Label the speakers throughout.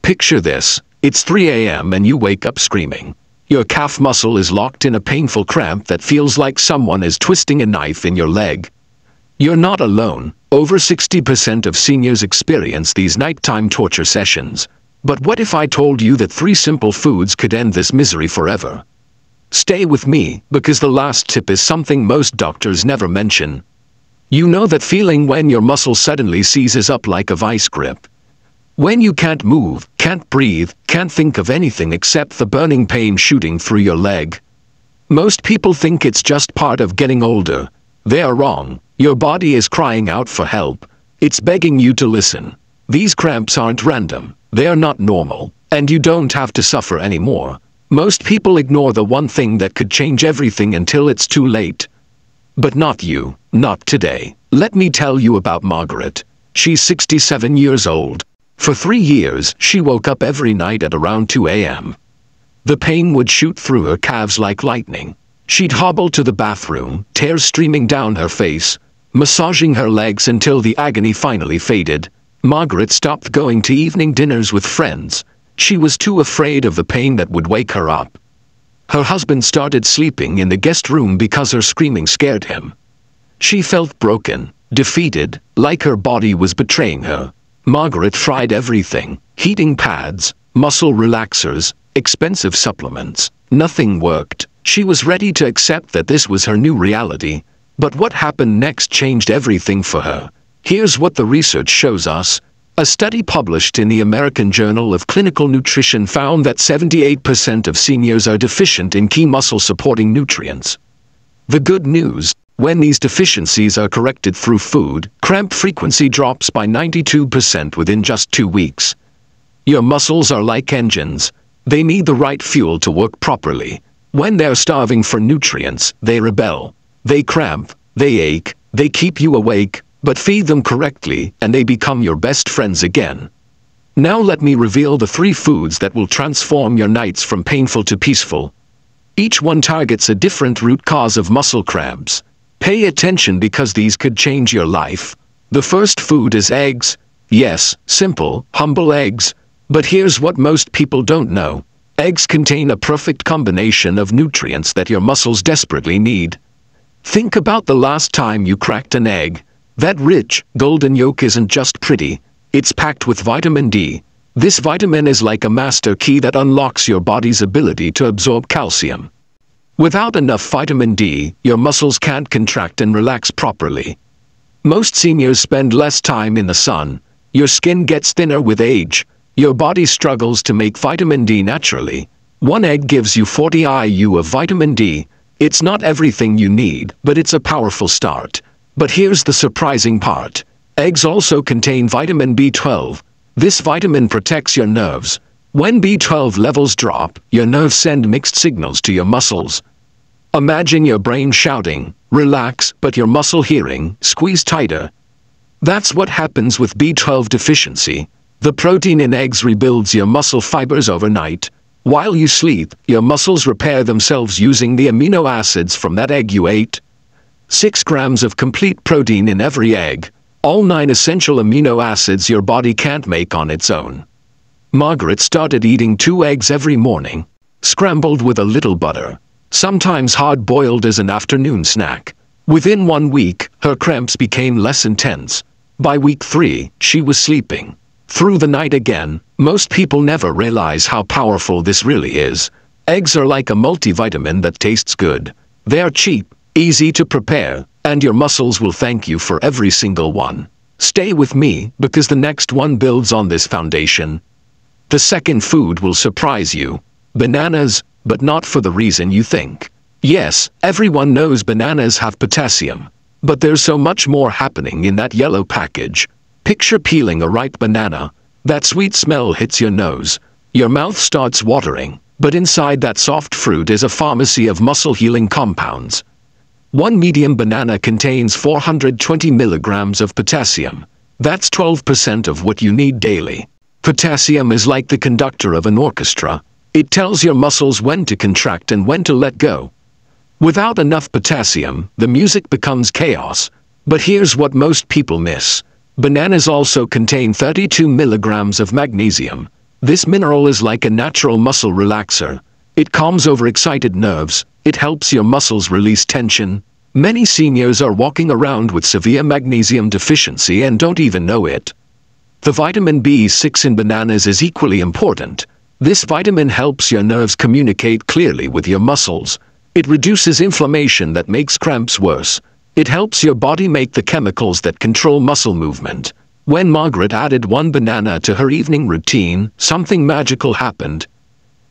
Speaker 1: Picture this, it's 3 a.m. and you wake up screaming. Your calf muscle is locked in a painful cramp that feels like someone is twisting a knife in your leg. You're not alone. Over 60% of seniors experience these nighttime torture sessions. But what if I told you that 3 simple foods could end this misery forever? Stay with me, because the last tip is something most doctors never mention. You know that feeling when your muscle suddenly seizes up like a vice grip? When you can't move, can't breathe, can't think of anything except the burning pain shooting through your leg. Most people think it's just part of getting older. They are wrong. Your body is crying out for help. It's begging you to listen. These cramps aren't random. They are not normal. And you don't have to suffer anymore. Most people ignore the one thing that could change everything until it's too late. But not you. Not today. Let me tell you about Margaret. She's 67 years old. For 3 years, she woke up every night at around 2 a.m. The pain would shoot through her calves like lightning. She'd hobble to the bathroom, tears streaming down her face, massaging her legs until the agony finally faded. Margaret stopped going to evening dinners with friends. She was too afraid of the pain that would wake her up. Her husband started sleeping in the guest room because her screaming scared him. She felt broken, defeated, like her body was betraying her. Margaret tried everything: heating pads, muscle relaxers, expensive supplements. Nothing worked. She was ready to accept that this was her new reality. But what happened next changed everything for her. Here's what the research shows us. A study published in the American Journal of Clinical Nutrition found that 78% of seniors are deficient in key muscle-supporting nutrients. The good news: when these deficiencies are corrected through food, cramp frequency drops by 92% within just 2 weeks. Your muscles are like engines. They need the right fuel to work properly. When they're starving for nutrients, they rebel. They cramp, they ache, they keep you awake, but feed them correctly and they become your best friends again. Now let me reveal the 3 foods that will transform your nights from painful to peaceful. Each one targets a different root cause of muscle cramps. Pay attention because these could change your life. The first food is eggs. Yes, simple, humble eggs. But here's what most people don't know. Eggs contain a perfect combination of nutrients that your muscles desperately need. Think about the last time you cracked an egg. That rich, golden yolk isn't just pretty. It's packed with vitamin D. This vitamin is like a master key that unlocks your body's ability to absorb calcium. Without enough vitamin D, your muscles can't contract and relax properly. Most seniors spend less time in the sun. Your skin gets thinner with age. Your body struggles to make vitamin D naturally. One egg gives you 40 IU of vitamin D. It's not everything you need, but it's a powerful start. But here's the surprising part. Eggs also contain vitamin B12. This vitamin protects your nerves. When B12 levels drop, your nerves send mixed signals to your muscles. Imagine your brain shouting, "Relax," but your muscle hearing, "Squeeze tighter." That's what happens with B12 deficiency. The protein in eggs rebuilds your muscle fibers overnight. While you sleep, your muscles repair themselves using the amino acids from that egg you ate. 6 grams of complete protein in every egg. All 9 essential amino acids your body can't make on its own. Margaret started eating 2 eggs every morning, scrambled with a little butter, sometimes hard-boiled as an afternoon snack. Within 1 week, her cramps became less intense. By week 3, she was sleeping through the night again. Most people never realize how powerful this really is. Eggs are like a multivitamin that tastes good. They are cheap, easy to prepare, and your muscles will thank you for every single one. Stay with me, because the next one builds on this foundation. The second food will surprise you. Bananas, but not for the reason you think. Yes, everyone knows bananas have potassium. But there's so much more happening in that yellow package. Picture peeling a ripe banana. That sweet smell hits your nose. Your mouth starts watering. But inside that soft fruit is a pharmacy of muscle-healing compounds. One medium banana contains 420 milligrams of potassium. That's 12% of what you need daily. Potassium is like the conductor of an orchestra. It tells your muscles when to contract and when to let go. Without enough potassium, the music becomes chaos. But here's what most people miss. Bananas also contain 32 milligrams of magnesium. This mineral is like a natural muscle relaxer. It calms overexcited nerves. It helps your muscles release tension. Many seniors are walking around with severe magnesium deficiency and don't even know it. The vitamin B6 in bananas is equally important. This vitamin helps your nerves communicate clearly with your muscles. It reduces inflammation that makes cramps worse. It helps your body make the chemicals that control muscle movement. When Margaret added one banana to her evening routine, something magical happened.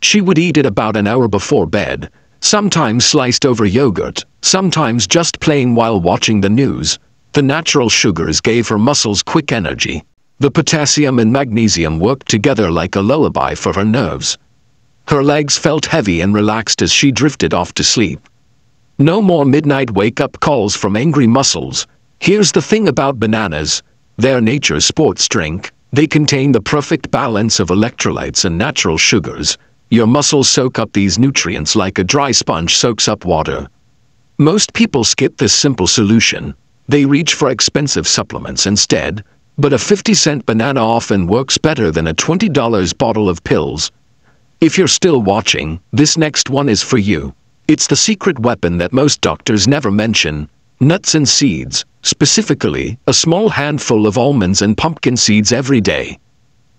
Speaker 1: She would eat it about an hour before bed, sometimes sliced over yogurt, sometimes just plain while watching the news. The natural sugars gave her muscles quick energy. The potassium and magnesium worked together like a lullaby for her nerves. Her legs felt heavy and relaxed as she drifted off to sleep. No more midnight wake-up calls from angry muscles. Here's the thing about bananas. They're nature's sports drink. They contain the perfect balance of electrolytes and natural sugars. Your muscles soak up these nutrients like a dry sponge soaks up water. Most people skip this simple solution. They reach for expensive supplements instead. But a 50-cent banana often works better than a $20 bottle of pills. If you're still watching, this next one is for you. It's the secret weapon that most doctors never mention. Nuts and seeds, specifically, a small handful of almonds and pumpkin seeds every day.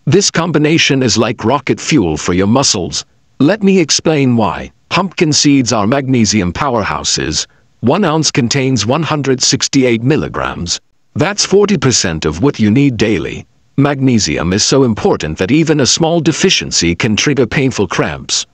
Speaker 1: This combination is like rocket fuel for your muscles. Let me explain why. Pumpkin seeds are magnesium powerhouses. 1 ounce contains 168 milligrams. That's 40% of what you need daily. Magnesium is so important that even a small deficiency can trigger painful cramps.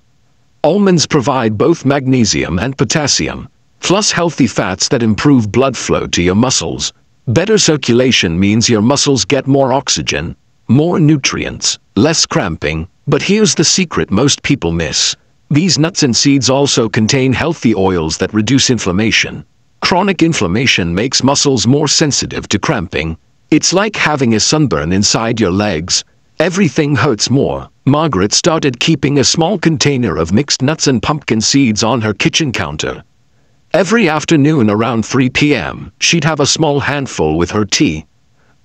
Speaker 1: Almonds provide both magnesium and potassium, plus healthy fats that improve blood flow to your muscles. Better circulation means your muscles get more oxygen, more nutrients, less cramping. But here's the secret most people miss. These nuts and seeds also contain healthy oils that reduce inflammation. Chronic inflammation makes muscles more sensitive to cramping. It's like having a sunburn inside your legs. Everything hurts more. Margaret started keeping a small container of mixed nuts and pumpkin seeds on her kitchen counter. Every afternoon around 3 p.m., she'd have a small handful with her tea.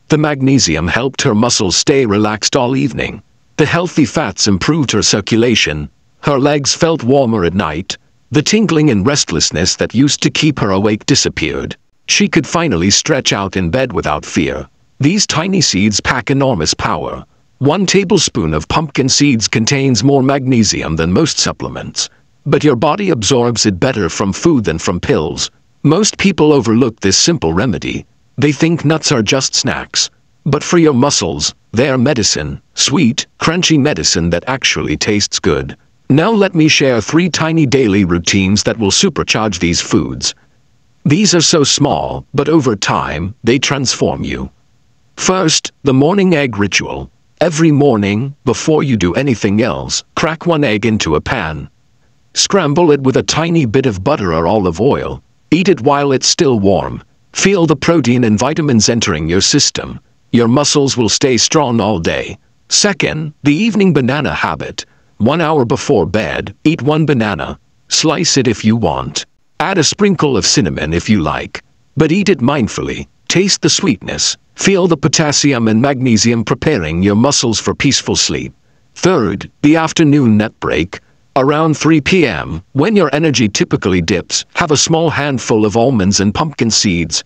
Speaker 1: The magnesium helped her muscles stay relaxed all evening. The healthy fats improved her circulation. Her legs felt warmer at night. The tingling and restlessness that used to keep her awake disappeared. She could finally stretch out in bed without fear. These tiny seeds pack enormous power. 1 tablespoon of pumpkin seeds contains more magnesium than most supplements. But your body absorbs it better from food than from pills. Most people overlook this simple remedy. They think nuts are just snacks. But for your muscles, they're medicine. Sweet, crunchy medicine that actually tastes good. Now let me share 3 tiny daily routines that will supercharge these foods. These are so small, but over time, they transform you. First, the morning egg ritual. Every morning, before you do anything else, crack 1 egg into a pan. Scramble it with a tiny bit of butter or olive oil. Eat it while it's still warm. Feel the protein and vitamins entering your system. Your muscles will stay strong all day. Second, the evening banana habit. 1 hour before bed, eat 1 banana. Slice it if you want. Add a sprinkle of cinnamon if you like. But eat it mindfully. Taste the sweetness. Feel the potassium and magnesium preparing your muscles for peaceful sleep. Third, the afternoon nut break. Around 3 p.m., when your energy typically dips, have a small handful of almonds and pumpkin seeds.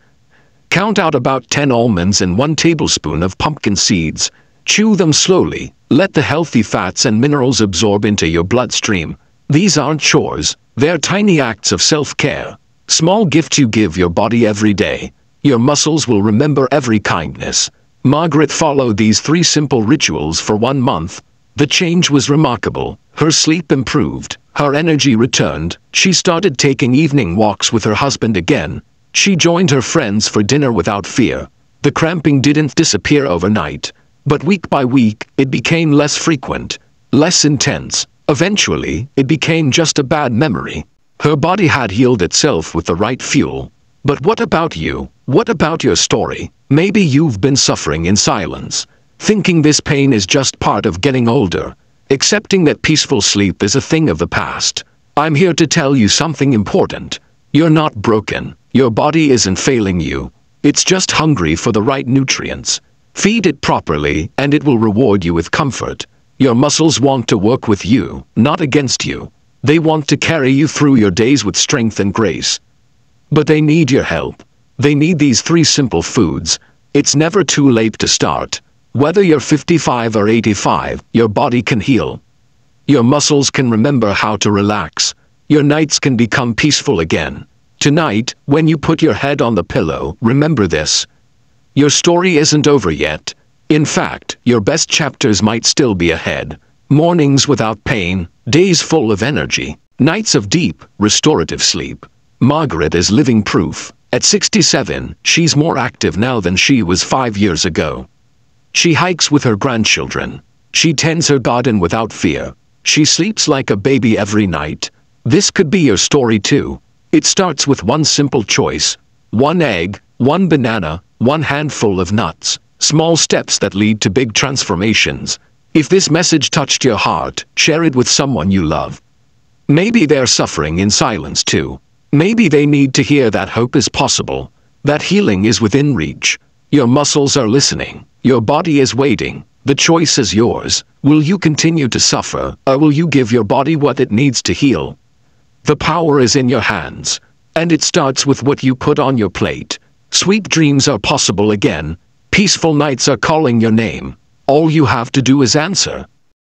Speaker 1: Count out about 10 almonds and 1 tablespoon of pumpkin seeds. Chew them slowly. Let the healthy fats and minerals absorb into your bloodstream. These aren't chores. They're tiny acts of self-care. Small gifts you give your body every day. Your muscles will remember every kindness. Margaret followed these 3 simple rituals for 1 month. The change was remarkable. Her sleep improved. Her energy returned. She started taking evening walks with her husband again. She joined her friends for dinner without fear. The cramping didn't disappear overnight. But week by week, it became less frequent, less intense. Eventually, it became just a bad memory. Her body had healed itself with the right fuel. But what about you? What about your story? Maybe you've been suffering in silence, thinking this pain is just part of getting older, accepting that peaceful sleep is a thing of the past. I'm here to tell you something important. You're not broken. Your body isn't failing you. It's just hungry for the right nutrients. Feed it properly, and it will reward you with comfort. Your muscles want to work with you, not against you. They want to carry you through your days with strength and grace. But they need your help. They need these 3 simple foods. It's never too late to start. Whether you're 55 or 85, your body can heal. Your muscles can remember how to relax. Your nights can become peaceful again. Tonight, when you put your head on the pillow, remember this. Your story isn't over yet. In fact, your best chapters might still be ahead. Mornings without pain, days full of energy, nights of deep, restorative sleep. Margaret is living proof. At 67, she's more active now than she was 5 years ago. She hikes with her grandchildren. She tends her garden without fear. She sleeps like a baby every night. This could be your story too. It starts with one simple choice. 1 egg, 1 banana, 1 handful of nuts. Small steps that lead to big transformations. If this message touched your heart, share it with someone you love. Maybe they're suffering in silence too. Maybe they need to hear that hope is possible, that healing is within reach. Your muscles are listening. Your body is waiting. The choice is yours. Will you continue to suffer, or will you give your body what it needs to heal? The power is in your hands, and it starts with what you put on your plate. Sweet dreams are possible again. Peaceful nights are calling your name. All you have to do is answer.